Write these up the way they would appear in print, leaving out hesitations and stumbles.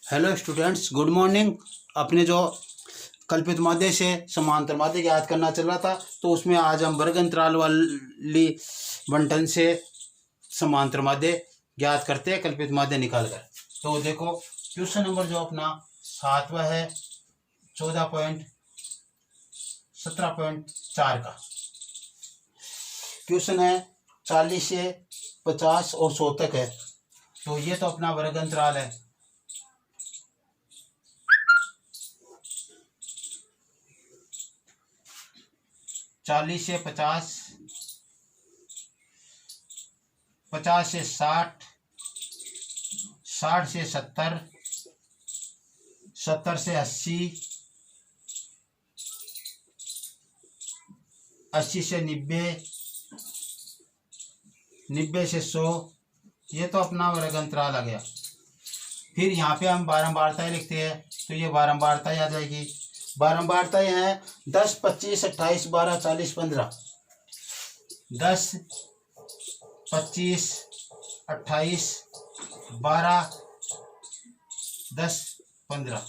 Hello students, good morning. अपने जो कल्पित माध्य से समांतर माध्य ज्ञात करना चल रहा था, तो उसमें आज हम वर्ग अंतराल वाली बंटन से समांतर माध्य ज्ञात करते हैं कल्पित माध्य निकाल कर। तो देखो, क्वेश्चन नंबर जो अपना 7वां है 14.17.4 का क्वेश्चन है। 40 से 50 और 100 तक है। तो ये तो अपना वर्ग अंतराल है। चालीस से 50, 50 से 60, 60 से 70, 70 से 80, 80 से 90, 90 से 100। ये तो अपना वर्ग अंतराल आ गया। फिर यहाँ पे हम बारंबारताएं लिखते हैं, तो ये बारंबारताएं आ जाएगी। बारंबारताएं हैं 10, 25, 28, 12, 40, 15। 10, 25, 28, 12, 10, 15।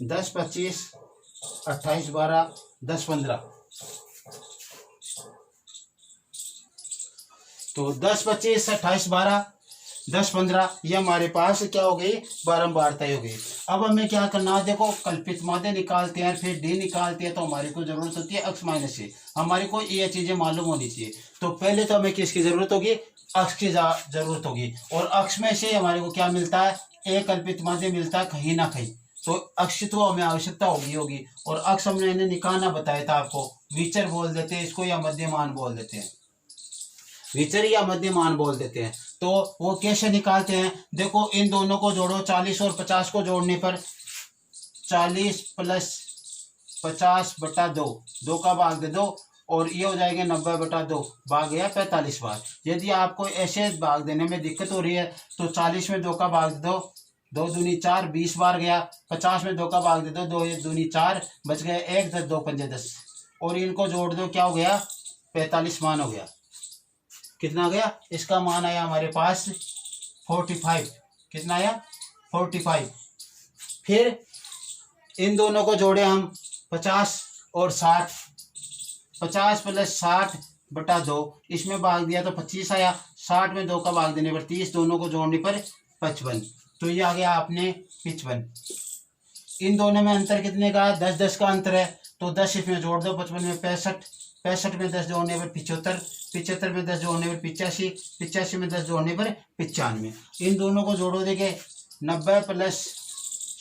10, 25, 28, 12, 10, 15। तो 10, 25, 28, 12, 10, 15 ये हमारे पास क्या हो गई, बारंबारताएं हो गई। अब हमें क्या करना है, देखो कल्पित माध्य निकालते हैं, फिर डी निकालते हैं, तो हमारे को जरूरत होती है अक्ष माइनस से। हमारे को ये चीजें मालूम होनी चाहिए। तो पहले तो हमें किसकी जरूरत होगी, अक्ष की जरूरत होगी। और अक्ष में से हमारे को क्या मिलता है, एक कल्पित माध्य मिलता है कहीं ना कहीं। तो अक्ष तो हमें आवश्यकता होगी। और अक्ष हमने निकालना बताया था आपको, विचर बोल देते हैं इसको, या मध्यमान बोल देते हैं, विचर या मध्यमान बोल देते हैं। तो वो कैसे निकालते हैं, देखो इन दोनों को जोड़ो, 40 और 50 को जोड़ने पर 40 प्लस 50 बटा 2, 2 का भाग दे दो, और ये हो जाएगा 90 बटा 2, भाग गया 45 बार। यदि आपको ऐसे भाग देने में दिक्कत हो रही है, तो 40 में 2 का भाग दे दो, 2 दूनी 4, 20 बार गया। 50 में 2 का भाग दे दो, 2 दूनी 4, बच गए 1, 10, 2 पंजे 10, और इनको जोड़ दो, क्या हो गया, 45 मान हो गया। कितना गया, इसका मान आया हमारे पास 45। कितना आया, 45। फिर इन दोनों को जोड़े हम 50 और 60, 50 प्लस 60 बटा 2, इसमें भाग दिया तो 25 आया। 60 में 2 का भाग देने पर 30, दोनों को जोड़ने पर 55। तो ये आ गया आपने 55। इन दोनों में अंतर कितने का है, 10, 10 का अंतर है। तो 10 इसमें जोड़ दो, 55 में 65, 65 में 10 जोड़ने पर 75, 75 में 10 जोड़ने पर 85, 85 में 10 जोड़ने पर 95। इन दोनों को जोड़ो, देखे 90 प्लस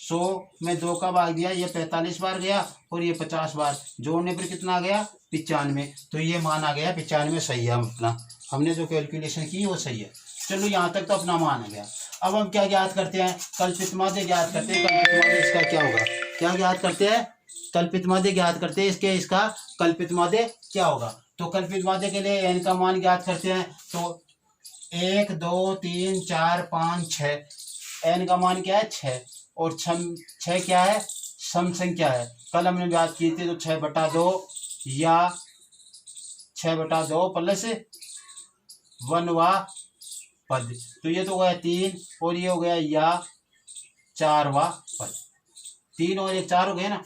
100 में 2 का भाग दिया, ये 45 बार गया, और ये 50 बार, जोड़ने पर कितना आ गया, 95। तो ये मान आ गया 95 सही है। अपना हमने जो कैलकुलेशन की वो सही है। चलो यहाँ तक तो अपना मान आ गया। अब हम क्या ज्ञात करते हैं, कल्पित माध्य ज्ञात करते हैं। कल्पित माध्य इसका क्या होगा, क्या ज्ञात करते हैं, कल्पित माध्य ज्ञात करते हैं। इसका कल्पित माध्य क्या होगा। तो कल्पित माध्य के लिए n का मान ज्ञात करते हैं। तो 1, 2, 3, 4, 5, 6, n का मान क्या है, 6। और 6 क्या है, सम संख्या है। कल हमने बात की थी, तो 6 बटा 2 या 6 बटा 2 प्लस 1वां पद। तो ये तो हो गया 3, और ये हो गया या 4वां पद। 3 और 1 4 हो गए ना।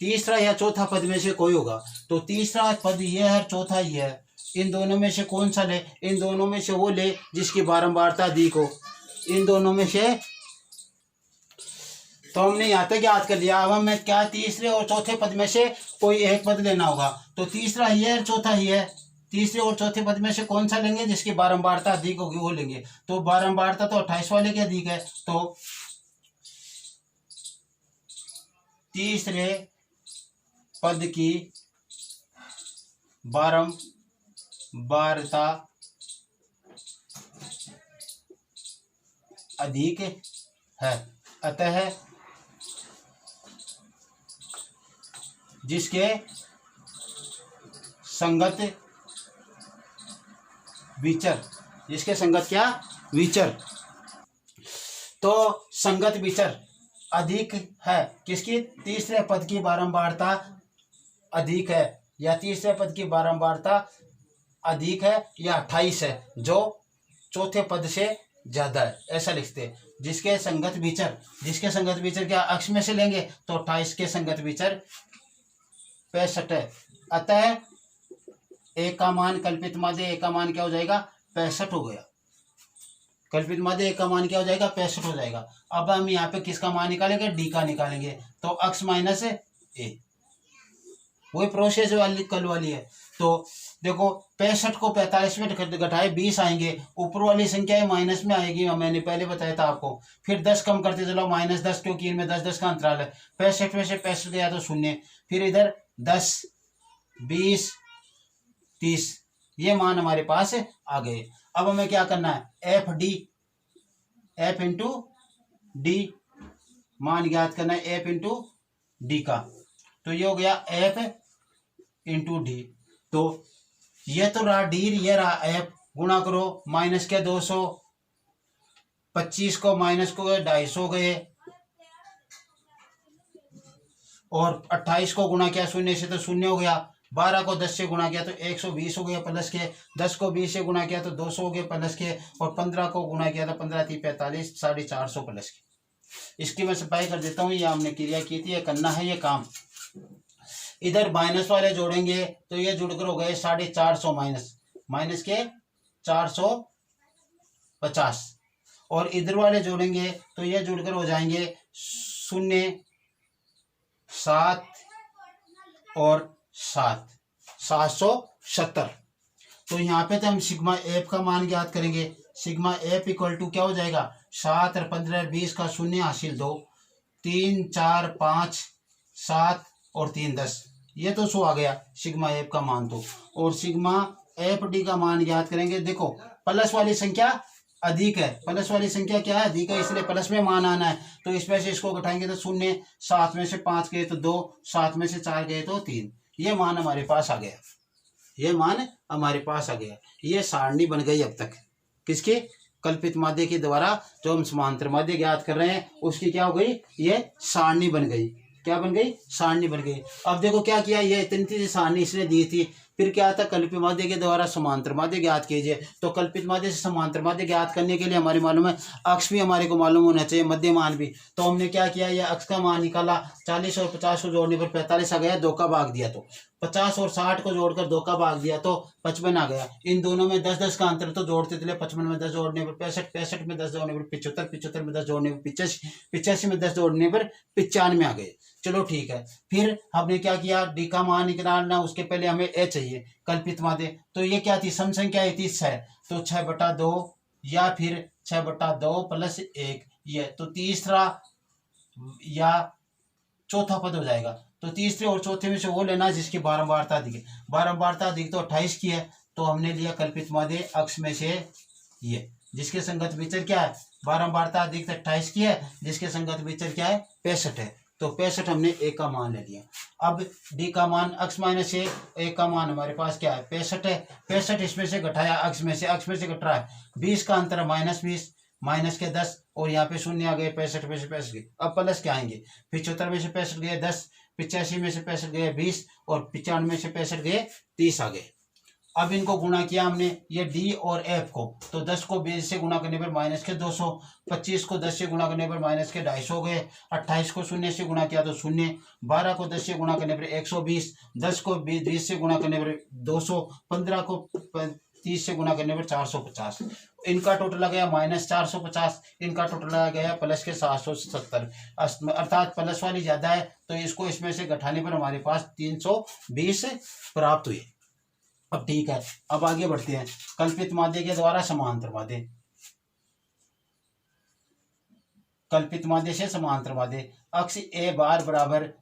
तीसरा या चौथा पद में से कोई होगा। तो तीसरा पद ये है, चौथा ये है। इन दोनों में से कौन सा ले, इन दोनों में से वो ले जिसकी बारंबारता अधिक हो। इन दोनों में से तो हमने यहाँ तक याद कर लिया। अब हमें क्या, तीसरे और चौथे पद में से कोई एक पद लेना होगा। तो तीसरा ही है, चौथा ही है। तीसरे और चौथे पद में से कौन सा लेंगे, जिसकी बारंबारता अधिक होगी वो लेंगे। तो बारंबारता तो 28 वाले की अधिक है। तो तीसरे पद की बारंबारता अधिक है, अतः जिसके संगत विचर, जिसके संगत क्या, विचर। तो संगत विचर अधिक है किसकी, तीसरे पद की बारंबारता अधिक है, या तीसरे पद की बारंबारता अधिक है या 28 है, जो चौथे पद से ज्यादा है, ऐसा लिखते हैं। जिसके संगत विचर क्या अक्ष में से लेंगे तो 28 के संगत विचर 65 है। अतः ए का मान कल्पित माध्य ए का मान क्या हो जाएगा 65 हो गया। कल्पित माध्य ए का मान क्या हो जाएगा 65 हो जाएगा। अब हम यहाँ पे किसका मान निकालेंगे डी का निकालेंगे, तो अक्ष माइनस ए, वही प्रोसेस वाली कल वाली है। तो देखो 65 को 45 में घटाए 20 आएंगे, ऊपर वाली संख्या है माइनस में आएगी, मैंने पहले बताया था आपको। फिर 10 कम करते चलो -10, क्योंकि इनमें 10 का अंतराल है। 65 में से 65 गया तो शून्य, फिर इधर 10, 20, 30 ये मान हमारे पास आ गए। अब हमें क्या करना है एफ इंटू डी मान ज्ञात करना है, एफ इंटू डी का। तो ये हो गया एफ इंटू डी। तो ये तो रहा डी, ये रहा एफ, गुणा करो माइनस के 200, 25 को माइनस को 250 गए, और 28 को गुणा किया शून्य से तो शून्य हो गया, 12 को 10 से गुणा किया तो 120 हो गया प्लस के, 10 को 20 से गुणा किया तो 200 हो गया प्लस के, और 15 को गुणा किया तो 15 × 3 = 45, 450 प्लस के। इसकी मैं सफाई कर देता हूँ, ये हमने क्रिया की थी, ये करना है ये काम। इधर माइनस वाले जोड़ेंगे तो ये जुड़कर हो गए 450 माइनस के 450, और इधर वाले जोड़ेंगे तो ये जुड़कर हो जाएंगे 0, 7 और 7, 770। तो यहाँ पे तो हम सिग्मा एफ का मान ज्ञात करेंगे। सिग्मा एफ इक्वल टू क्या हो जाएगा 7 और 15 और 20 का शून्य हासिल 2, 3, 4, 5, 7 और 3, 10, ये तो 100 आ गया सिग्मा एफ का मान। तो और सिग्मा एफ डी का मान ज्ञात करेंगे। देखो प्लस वाली संख्या अधिक है, प्लस वाली संख्या क्या है अधिक है, इसलिए प्लस में मान आना है। तो इसमें से इसको घटाएंगे तो 0, 7 में से 5 गए तो 2, 7 में से 4 गए तो 3, ये मान हमारे पास आ गया, ये मान हमारे पास आ गया। ये सारणी बन गई अब तक किसकी कल्पित माध्य के द्वारा, जो हम समांतर माध्य ज्ञात कर रहे हैं उसकी क्या हो गई ये सारणी बन गई। क्या बन गई सारणी बन गई। अब देखो क्या किया, ये इतनी सारणी इसने दी थी, फिर क्या था कल्पित माध्य के द्वारा समांतर माध्य ज्ञात कीजिए। तो कल्पित माध्य से समांतर माध्य ज्ञात करने के लिए हमारे मालूम है अक्ष भी हमारे को मालूम होना चाहिए, मध्य मान भी। तो हमने क्या किया, ये अक्ष का मान निकाला, 40 और 50 को जोड़ने पर 45 आ गया, 2 का भाग दिया तो 50 और 60 को जोड़कर 2 का भाग दिया तो 55 आ गया। इन दोनों में 10-10 का अंतर तो जोड़ते चले, 55 में 10 जोड़ने पर 65, 65 में 10 जोड़ने पर 75, 75 में 10 जोड़ने पर 85, 85 में 10 जोड़ने पर 95 आ गए। चलो ठीक है, फिर हमने क्या किया डी का मान निकालना, उसके पहले हमें ए चाहिए कल्पित माध्य। तो ये क्या थी सम संख्या है 6, तो 6/2 या फिर 6/2 + 1, ये तो तीसरा या चौथा पद हो जाएगा। तो तीसरे और चौथे में से वो लेना जिसकी बारंबारता अधिक है। बारंबारता अधिक तो 28 की है, तो हमने लिया कल्पित माध्य अक्ष में से ये, जिसके संगत विचर क्या है बारंबारता अधिक तो 28 की है, जिसके संगत विचर क्या है 65 है। तो 65 हमने ए का मान ले लिया। अब डी का मान अक्ष माइनस ए का मान हमारे पास क्या है 65 है। 65 इसमें से घटाया अक्ष में से घट रहा है, 20 का अंतर -20, माइनस के 10 और यहाँ पे शून्य आ गए, 65 में से 65 गए। अब प्लस क्या आएंगे, 75 में से 65 गए 10, 85 में से 65 गए 20 और 95 में से 65 गए 30 आ गए। अब इनको गुणा किया हमने ये डी और एफ को, तो 10 को 20 से गुणा करने पर माइनस के 200, 25 को 10 से गुणा करने पर माइनस के 250 हो गए, 28 को 0 से गुणा किया तो 0, 12 को 10 से गुणा करने पर 120, 10 को 20 से गुणा करने पर 200, 15 को 30 से गुणा करने पर 450। इनका टोटल आ गया -450, इनका टोटल आ गया प्लस के 770, अर्थात प्लस वाली ज्यादा है, तो इसको इसमें से घटाने पर हमारे पास 320 प्राप्त हुए। अब ठीक है, अब आगे बढ़ते हैं कल्पित माध्य के द्वारा समांतर माध्य। कल्पित माध्य से समांतर माध्य, अक्ष ए बार बराबर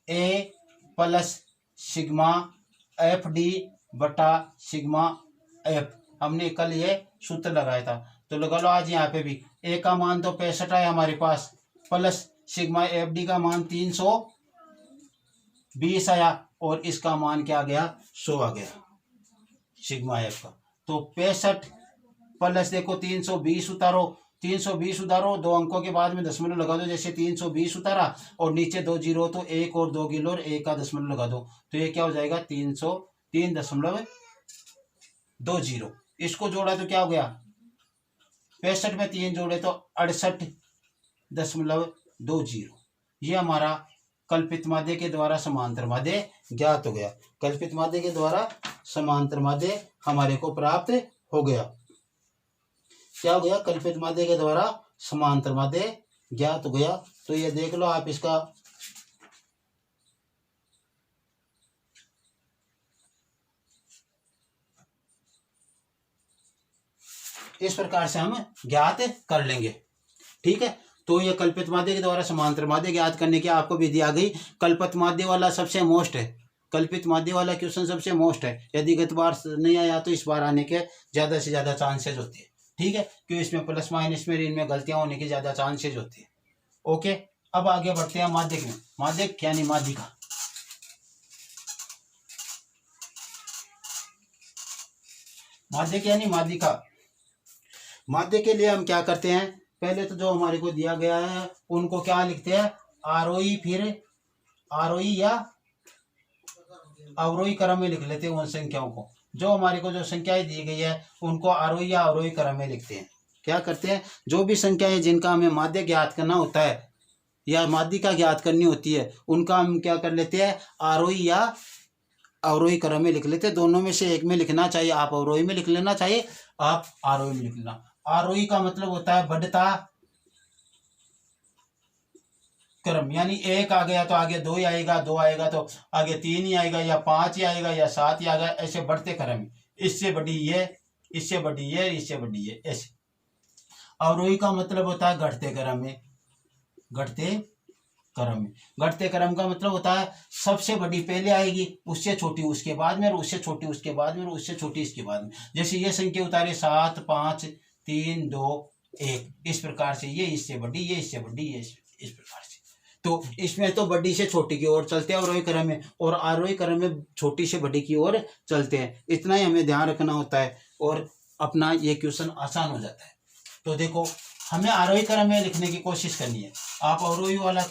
ए प्लस सिग्मा एफ डी बटा सिग्मा एफ, हमने कल ये सूत्र लगाया था, तो लगा लो आज यहाँ पे भी। ए का मान तो 65 है हमारे पास, प्लस सिग्मा एफ डी का मान 320 आया, और इसका मान क्या आ गया 100 आ गया सिग्मा एफ का। तो 65 प्लस देखो 320 उतारो, 320 उतारो, 2 अंकों के बाद में दशमलव लगा दो, जैसे 320 उतारा और नीचे 2 जीरो तो 1 और 2 गिलो और 1 का दशमलव लगा दो, तो ये क्या हो जाएगा 303.20। इसको जोड़ा तो क्या हो गया 65 में 3 जोड़े तो 68.20। ये हमारा कल्पित माध्य के द्वारा समांतर माध्य ज्ञात हो गया। कल्पित माध्य के द्वारा समांतर माध्य हमारे को प्राप्त हो गया। क्या हो गया? कल्पित माध्य के द्वारा समांतर माध्य ज्ञात हो गया। तो ये देख लो आप इसका इस प्रकार से हम ज्ञात कर लेंगे। ठीक है, तो ये कल्पित माध्य के द्वारा समांतर माध्य ज्ञात करने की आपको विधि आ गई। कल्पित माध्य वाला सबसे मोस्ट है, कल्पित माध्य वाला क्वेश्चन सबसे मोस्ट है। यदि गत बार नहीं आया तो इस बार आने के ज्यादा से ज्यादा चांसेस होते हैं। ठीक है, क्योंकि इसमें प्लस माइनस में इनमें गलतियां होने की ज्यादा चांसेस होती है। ओके, अब आगे बढ़ते हैं माध्यक में। माध्यक यानी माध्यिका। माध्यक यानी माध्यिका। माध्य के लिए हम क्या करते हैं? पहले तो जो हमारे को दिया गया है उनको क्या लिखते हैं? आरोही, फिर आरोही या अवरोही क्रम में लिख लेते हैं उन संख्याओं को। जो हमारे को जो संख्याएं दी गई है उनको आरोही या अवरोही क्रम में लिखते हैं। क्या करते हैं? जो भी संख्याएं जिनका हमें माध्य ज्ञात करना होता है या माध्यिका ज्ञात करनी होती है उनका हम क्या कर लेते हैं? आरोही या अवरोही क्रम में लिख लेते हैं। दोनों में से एक में लिखना चाहिए, आप अवरोही में लिख लेना चाहिए, आप आरोही में लिख लेना। आरोही का मतलब होता है बढ़ता क्रम, यानी एक आ गया तो आगे 2 ही आएगा, 2 आएगा तो आगे 3 ही आएगा, या 5 ही आएगा, या 7 ही आएगा, ऐसे बढ़ते क्रम। इससे बड़ी ये, इससे बड़ी ये, इससे बड़ी ये, ऐसे। अवरोही का मतलब होता है घटते क्रम में, घटते क्रम में। घटते क्रम का मतलब होता है सबसे बड़ी पहले आएगी, उससे छोटी उसके बाद में, और उससे छोटी उसके बाद में, और उससे छोटी इसके बाद में। जैसे ये संख्या उतारे 7, 5, 3, 2, 1, इस प्रकार से ये इससे बड़ी, ये इससे बड़ी, ये इस प्रकार से। तो इसमें तो बड़ी से छोटी की ओर चलते हैं अवरोही क्रम में, और आरोही क्रम में छोटी से बड़ी की ओर चलते हैं। इतना ही हमें ध्यान रखना होता है और अपना ये क्वेश्चन आसान हो जाता है। तो देखो, हमें आरोही क्रम में लिखने की कोशिश करनी है। आप अवरोही वाला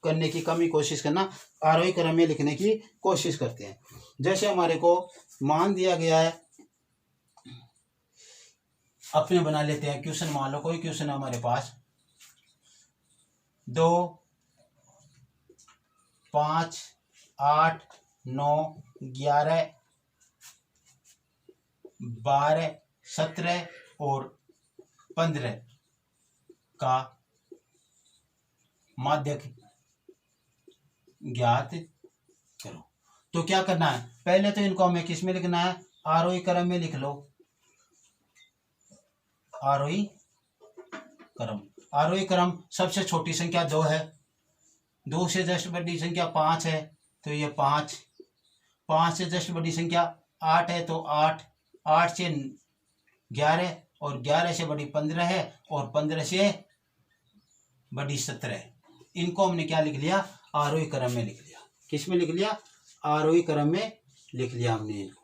करने की कम ही कोशिश करना, आरोही क्रम में लिखने की कोशिश करते हैं। जैसे हमारे को मान दिया गया है, अपने बना लेते हैं क्वेश्चन। मान लो कोई क्वेश्चन है हमारे पास, 2, 5, 8, 9, 11, 12, 17 और 15 का माध्यक ज्ञात करो। तो क्या करना है? पहले तो इनको हमें किस में लिखना है? आरोही क्रम में लिख लो, आरोही क्रम। आरोही क्रम सबसे छोटी संख्या 2 है, 2 से जस्ट बड़ी संख्या 5 है तो ये 5, 5 से जस्ट बड़ी संख्या 8 है तो 8, 8 से 11 और 11 से बड़ी 15 है और 15 से बड़ी 17 है। इनको हमने क्या लिख लिया? आरोही क्रम में लिख लिया। किस में लिख लिया? आरोही क्रम में लिख लिया हमने इनको।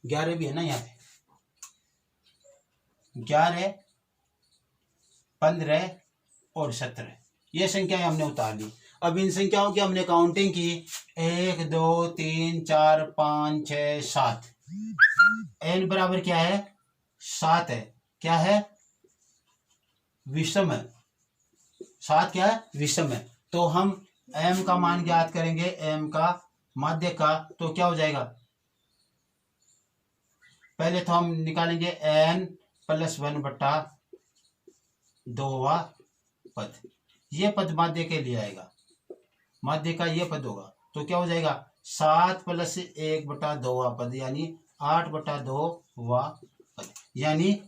11 भी है ना यहाँ पे, 11, 15 और 17 ये संख्याएं हमने उतार ली। अब इन संख्याओं की हमने काउंटिंग की, 1, 2, 3, 4, 5, 6, 7। n बराबर क्या है? 7 है। क्या है? विषम है। 7 क्या है? विषम है। तो हम m का मान ज्ञात करेंगे, m का माध्य का, तो क्या हो जाएगा? पहले तो हम निकालेंगे n + 1/2 पद। ये पद माध्य के लिए आएगा, माध्य का ये पद होगा। तो क्या हो जाएगा? 7 + 1/2 पद, यानी 8/2 पद, यानी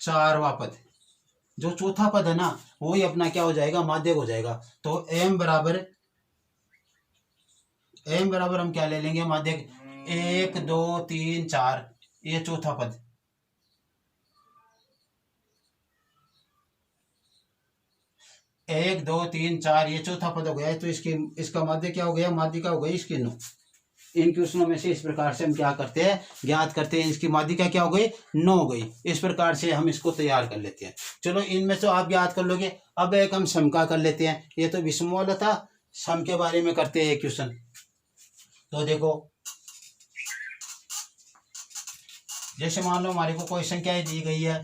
4वां पद। जो चौथा पद है ना वही अपना क्या हो जाएगा? माध्यक हो जाएगा। तो m बराबर हम क्या ले लेंगे? माध्यक 1, 2, 3, 4, ये चौथा पद। एक, 2, 3, 4 ये चौथा पद हो गया। तो इसका माध्य क्या हो गया? माध्यिका हो गई इसकी 9। इन क्वेश्चनों में से इस प्रकार से हम क्या करते हैं? ज्ञात करते हैं। इसकी माध्यिका क्या हो गई? 9 हो गई। इस प्रकार से हम इसको तैयार कर लेते हैं। चलो, इनमें से आप ज्ञात कर लोगे। अब एक हम सम का कर लेते हैं। ये तो विषम वाला था, सम के बारे में करते हैं क्वेश्चन। तो देखो, जैसे मान लो हमारे को कोई संख्या दी गई है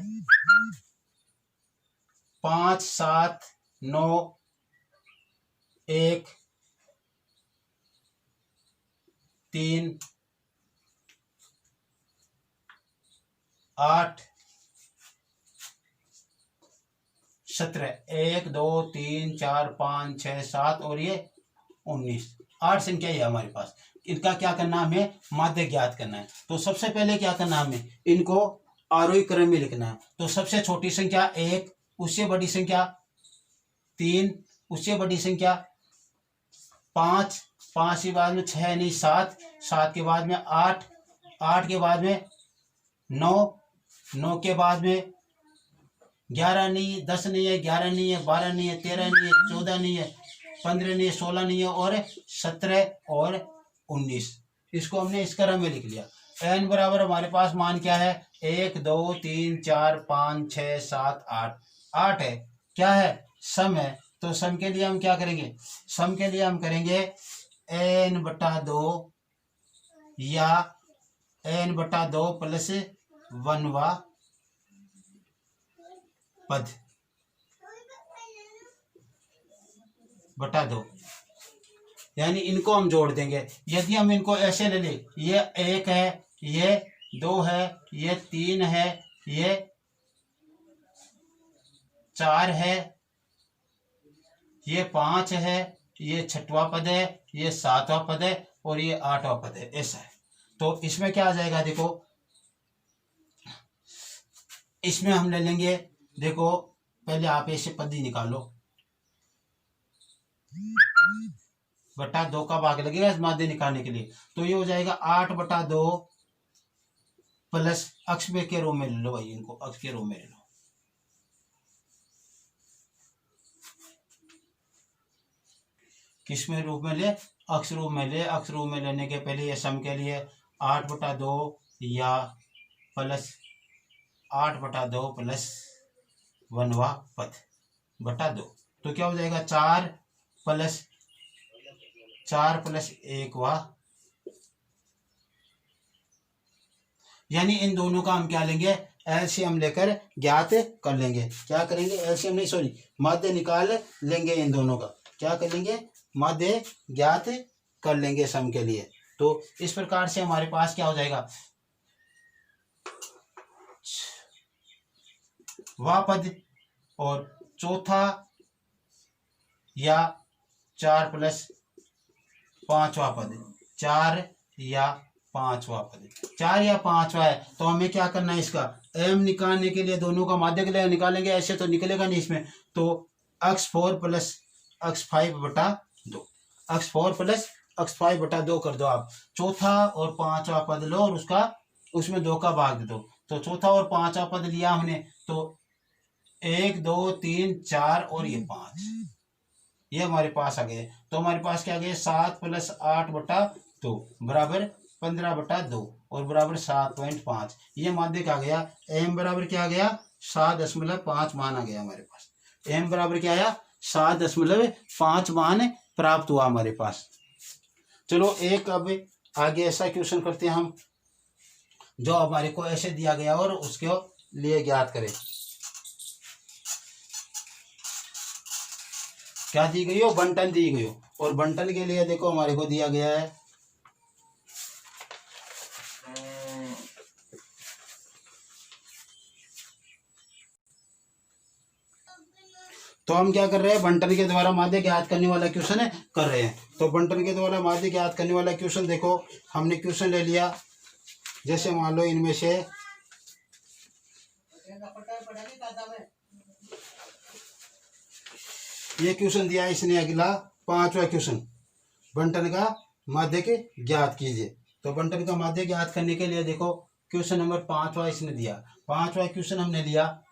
5 7 9 1 3 8 17, 1 2 3 4 5 6 7 और ये 19, 8 संख्या है हमारे पास। इनका क्या करना, हमें माध्य ज्ञात करना है। तो सबसे पहले क्या करना, हमें इनको आरोही क्रम में लिखना है। तो सबसे छोटी संख्या 1, उससे बड़ी संख्या 3, उससे बड़ी संख्या 5, 5 के बाद में 6 नहीं 7, 7 के बाद में 8, 8 के बाद में 9, 9 के बाद में 11 नहीं, 10 नहीं है, 11 नहीं है, 12 नहीं है, 13 नहीं है, 14 नहीं है, 15 नहीं है, 16 नहीं है और 17 और 19। इसको हमने इस क्रम में लिख लिया। n बराबर हमारे पास मान क्या है, 1 2 3 4 5 6 7 8, 8 है। क्या है, सम है। तो सम के लिए हम क्या करेंगे, सम के लिए हम करेंगे n/2 या n/2 प्लस 1वां पद बटा 2, यानी इनको हम जोड़ देंगे। यदि हम इनको ऐसे ले लें, ये 1 है, ये 2 है, ये 3 है, ये 4 है, ये 5 है, ये 6वां पद है, ये 7वां पद है और ये 8वां पद है, ऐसा है। तो इसमें क्या आ जाएगा, देखो इसमें हम ले लेंगे, देखो पहले आप ऐसे पद ही निकालो, बटा 2 का भाग लगेगा इस माध्य निकालने के लिए। तो ये हो जाएगा 8/2 प्लस अक्ष में के रूप में ले लो भाई, इनको अक्ष के रूप में ले लो। किस में रूप में ले, अक्ष रूप में ले। अक्ष रूप में लेने के पहले ये सम के लिए 8/2 या प्लस 8/2 प्लस 1वां पद बटा 2। तो क्या हो जाएगा, 4 प्लस 1वां, यानी इन दोनों का हम क्या लेंगे, एलसीएम लेकर ज्ञात कर लेंगे। क्या करेंगे, एलसीएम नहीं सॉरी माध्य निकाल लेंगे। इन दोनों का क्या कर लेंगे, माध्य ज्ञात कर लेंगे सम के लिए। तो इस प्रकार से हमारे पास क्या हो जाएगा, वह पद और चौथा या 4 प्लस 5वां पद, 4 या 5वां पद, 4 या 5वां है। तो हमें क्या करना है, इसका एम निकालने के लिए दोनों का माध्य के लिए निकालेंगे, ऐसे तो निकलेगा नहीं इसमें। तो x 4 plus x 5/2, x 4 plus x 5/2 कर दो आप। चौथा और 5वां पद लो और उसमें 2 का भाग दे दो। तो चौथा और 5वां पद लिया हमने, तो 1 2 3 4 और ये 5, ये हमारे पास आ गए। तो हमारे पास क्या आ गया, 7 प्लस 8/2 बराबर 15/2 और बराबर 7.5। ये माध्यक आ गया। एम बराबर क्या आ गया, 7.5 मान आ गया हमारे पास। एम बराबर क्या आया, 7.5 मान प्राप्त हुआ हमारे पास। चलो एक अब आगे ऐसा क्वेश्चन करते हैं हम, जो हमारे को ऐसे दिया गया और उसके लिए ज्ञात करें। क्या दी गई हो, बंटन दी गई हो। और बंटन के लिए देखो हमारे को दिया गया है तो हम क्या कर रहे हैं, बंटन के द्वारा माध्य ज्ञात करने वाला क्वेश्चन है कर रहे हैं। तो बंटन के द्वारा माध्य ज्ञात करने वाला क्वेश्चन देखो, हमने क्वेश्चन ले लिया। जैसे मान लो इनमें से ये क्वेश्चन दिया इसने, अगला 5वां क्वेश्चन, बंटन का माध्य के ज्ञात कीजिए। तो बंटन का माध्य ज्ञात करने के लिए देखो क्वेश्चन नंबर 5वां इसने दिया। 5वां क्वेश्चन हमने लिया,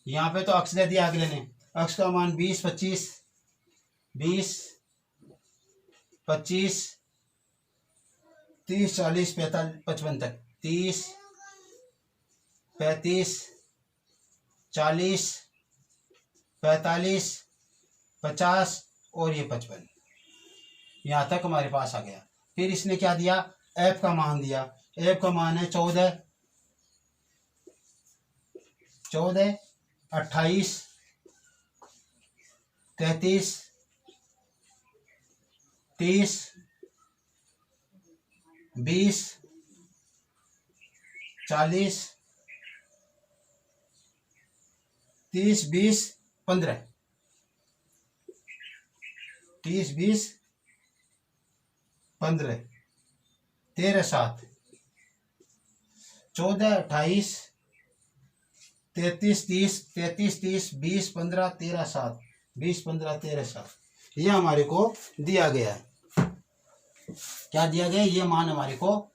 यहाँ पे तो अक्ष दे दिया अगले ने, अक्ष का मान 20 25 20 25 30 40 45 55 तक, 30 35 40 45 50 और ये 55, यहाँ तक हमारे पास आ गया। फिर इसने क्या दिया, एफ का मान दिया। एफ का मान है 14, 28, 33, 30, 20, 40, 30, 20, 15, 30, 20, 15, 13, 7, 14, 28, 33, 30, 33, 30, 20, 15, 13, 7, 20, 15, 13, 7, ये हमारे को दिया गया है। क्या दिया गया, ये मान हमारे को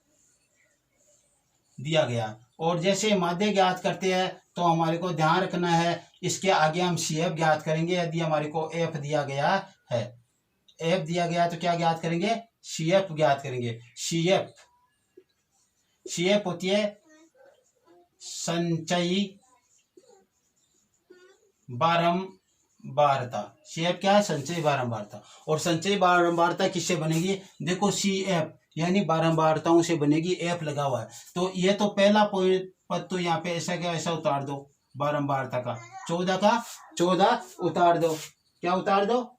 दिया गया। और जैसे माध्य ज्ञात करते हैं तो हमारे को ध्यान रखना है, इसके आगे हम सी एफ ज्ञात करेंगे। यदि हमारे को एफ दिया गया है, एफ दिया गया तो क्या ज्ञात करेंगे, सी एफ ज्ञात करेंगे। सी एफ होती है संचयी बारंबारता। सी एफ क्या है, संचयी बारंबारता। और संचयी बारंबारता किससे बनेगी, देखो सी एफ यानी बारंबारताओं से बनेगी, एफ लगा हुआ है। तो ये तो पहला पद तो यहाँ पे ऐसा क्या, ऐसा उतार दो, बारंबारता का 14 का 14 उतार दो। क्या उतार दो,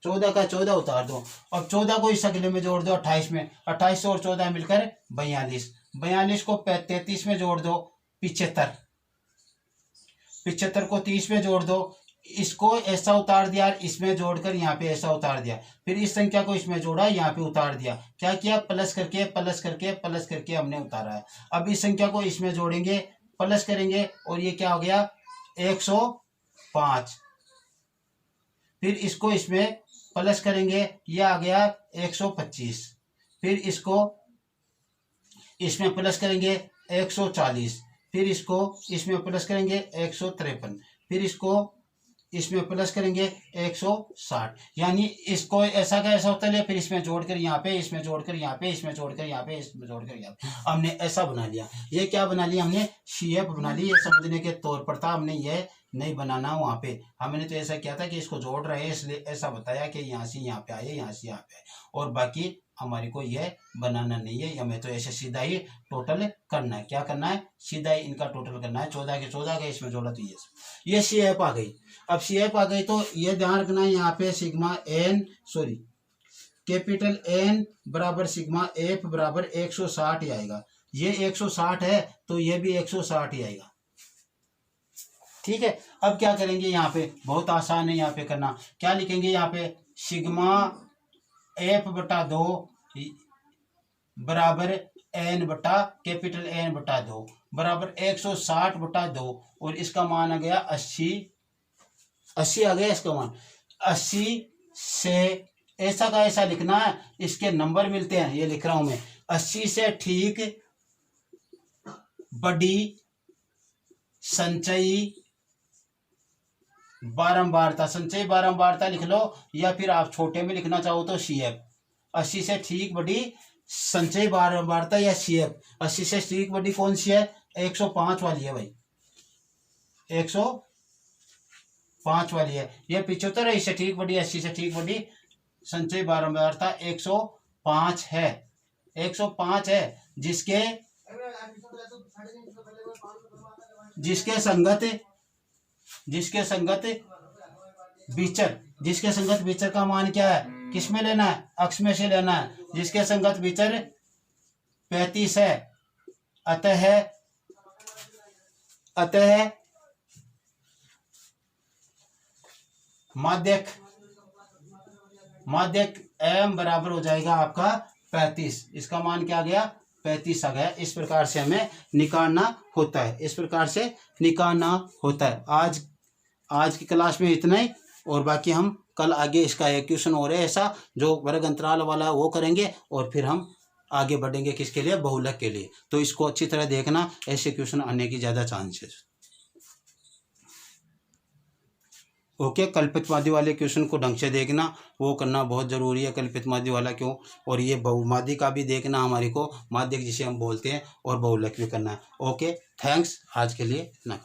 14 का 14 उतार दो। अब 14 को इस अगले में जोड़ दो 28 में, 28 और 14 मिलकर 42, 42 को 33 में जोड़ दो 75, 75 को 30 में जोड़ दो। इसको ऐसा उतार दिया, इसमें जोड़कर यहाँ पे ऐसा उतार दिया। फिर इस संख्या को इसमें जोड़ा, यहाँ पे उतार दिया। क्या किया, प्लस करके प्लस करके प्लस करके हमने उतारा है। अब इस संख्या को इसमें जोड़ेंगे, प्लस करेंगे और ये क्या हो गया 105। फिर इसको इसमें प्लस करेंगे, ये आ गया 125। फिर इसको इसमें प्लस करेंगे 140। फिर इसको इसमें प्लस करेंगे 153। फिर इसको इसमें प्लस करेंगे 160। यानी इसको ऐसा का ऐसा होता है, फिर इसमें जोड़कर यहाँ पे, इसमें जोड़कर यहाँ पे, इसमें जोड़कर यहाँ पे, इसमें जोड़कर यहाँ पे हमने ऐसा बना लिया। ये क्या बना लिया हमने, सी एफ बना ली। ये समझने के तौर पर था, हमने ये नहीं बनाना वहाँ पे। हमने तो ऐसा किया था कि इसको जोड़ रहे हैं, इसलिए ऐसा बताया कि यहाँ से यहाँ पे आए, यहाँ से यहाँ पे आए, और बाकी हमारे को यह बनाना नहीं है। हमें तो ऐसे सीधा ही टोटल करना है। क्या करना है, सीधा ही इनका टोटल करना है। 14 के 14 का इसमें जोड़ा तो ये सी एफ आ गई। अब सी एफ आ गई तो ये ध्यान रखना है, यहाँ पे सिग्मा एन कैपिटल एन बराबर सिग्मा एफ बराबर 160 ही आएगा। ये 160 है तो ये भी 160 ही आएगा। ठीक है, अब क्या करेंगे, यहाँ पे बहुत आसान है यहाँ पे करना। क्या लिखेंगे यहाँ पे, सिग्मा एफ बटा 2 बराबर एन बटा कैपिटल एन बटा 2 बराबर 160 बटा 2, और इसका मान आ गया 80 आ गया इसका मान 80 से ऐसा का ऐसा लिखना है। इसके नंबर मिलते हैं, ये लिख रहा हूं मैं, 80 से ठीक बड़ी संचयी बारंबारता, संचयी बारंबारता लिख लो, या फिर आप छोटे में लिखना चाहो तो सी एफ। 80 से ठीक बड़ी संचयी बारंबारता या सी एफ। 80 से ठीक बड़ी कौन सी है, 105 वाली है भाई, 105 वाली है। ये 75 है, इससे ठीक बड़ी 80 से ठीक बड़ी संचयी बारंबारता 105 है, 105 है। जिसके संगत विचर का मान क्या है, किस में लेना है, अक्ष में से लेना है। जिसके संगत विचर 35 है, अतः माध्यक एम बराबर हो जाएगा आपका 35। इसका मान क्या आ गया, 35 आ गया। इस प्रकार से हमें निकालना होता है, इस प्रकार से निकालना होता है। आज की क्लास में इतना ही, और बाकी हम कल आगे इसका एक क्वेश्चन और है ऐसा जो वर्ग अंतराल वाला, वो करेंगे और फिर हम आगे बढ़ेंगे किसके लिए, बहुलक के लिए। तो इसको अच्छी तरह देखना, ऐसे क्वेश्चन आने की ज़्यादा चांसेस। ओके, कल्पित माध्य वाले क्वेश्चन को ढंग से देखना, वो करना बहुत ज़रूरी है। कल्पित माध्य वाला क्यों, और ये बहुमाध्य का भी देखना हमारे को, माध्यक जिसे हम बोलते हैं, और बहुलक भी करना है। ओके, थैंक्स, आज के लिए इतना।